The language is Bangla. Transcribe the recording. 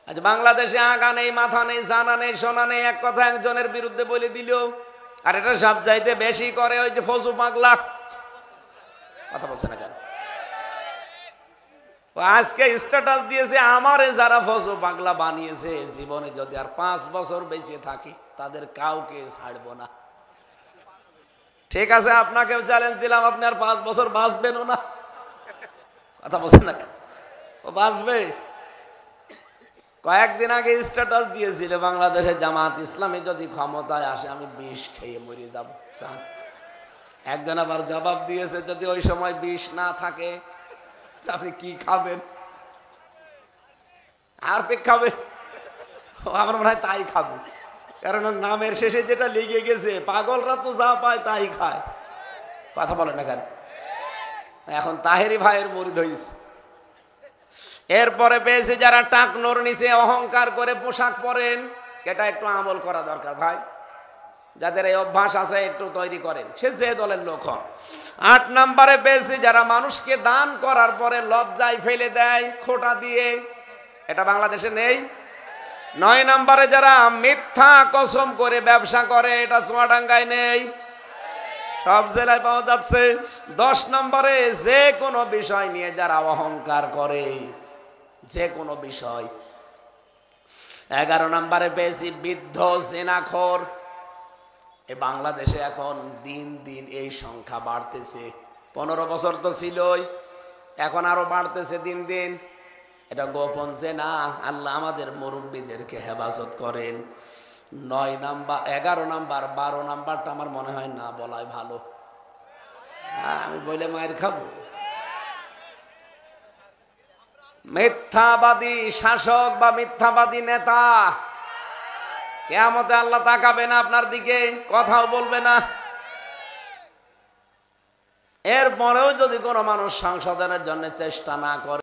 আজ বাংলাদেশে আগা নেই, মাথা নেই, জানা নেই, শোনা নেই, এক কথা একজনের বিরুদ্ধে বলে দিল। আর এটা সব চাইতে বেশি করে ওই যে ফজু পাগলা। কথা বলছে না কেন? আজকে স্ট্যাটাস দিয়েছে, আমারে যারা ফজু পাগলা বানিয়েছে জীবনে যদি আর 5 বছর বেঁচে থাকি তাদের কাউকে ছাড়বো না। ঠিক আছে, আপনাকেও চ্যালেঞ্জ দিলাম, আপনি আর 5 বছর বাঁচবেনও না। কথা বলছে না কেন? ও বাঁচবে। কয়েকদিন আগে স্ট্যাটাস দিয়েছিল, বাংলাদেশের জামাত ইসলামী যদি ক্ষমতায় আসে আমি বিষ খেয়ে মরে যাব। একজন আবার জবাব দিয়েছে, যদি ওই সময় বিষ না থাকে আপনি কি খাবেন? আর পেক খাবে? আমার মনে হয় তাই খাবো, কারণ নামের শেষে যেটা লেগে গেছে, পাগলরা তো যা পায় তাই খায়। কথা বলে না কেন? এখন তাহেরি ভাইয়ের মুরিদ হয়েছে। এরপরে পেয়েছে যারা টাকনোর নিচে অহংকার করে পোশাক পরেন, এটা একটু আমল করা দরকার ভাই। যাদের এই অভ্যাস আছে একটু তৈরি করেন, সে যে দলের লোক হন। 8 নম্বরে পেয়েছে যারা মানুষকে দান করার পরে লজ্জায় ফেলে দেয় খোঁটা দিয়ে, এটা বাংলাদেশে নেই। 9 নম্বরে যারা মিথ্যা কসম করে ব্যবসা করে, এটা চুয়াডাঙ্গায় নেই, সব জেলায় পাওয়া যাচ্ছে। 10 নম্বরে যে কোনো বিষয় নিয়ে যারা অহংকার করে, যে কোনো বিষয়। 11 নম্বরে পেয়েছি বৃদ্ধ জিনাখোর। এ বাংলাদেশে এখন দিন দিন এই সংখ্যা বাড়তেছে। 15 বছর তো ছিলই, এখন আরো বাড়তেছে দিন দিন। এটা গোপন জেনা, আল্লাহ আমাদের মুরব্বীদেরকে হেফাজত করেন। 9 নাম্বার, 11 নাম্বার, 12 নাম্বারটা আমার মনে হয় না বলাই ভালো, আমি বলে মায়ের খাবো। মিথ্যাবাদী শাসক বা মিথ্যাবাদী নেতা, কিয়ামতে আল্লাহ তাকাবে না আপনার দিকে, কথাও বলবে না। এরপরেও যদি কোনো মানুষ সংশোধনের জন্য চেষ্টা না করে,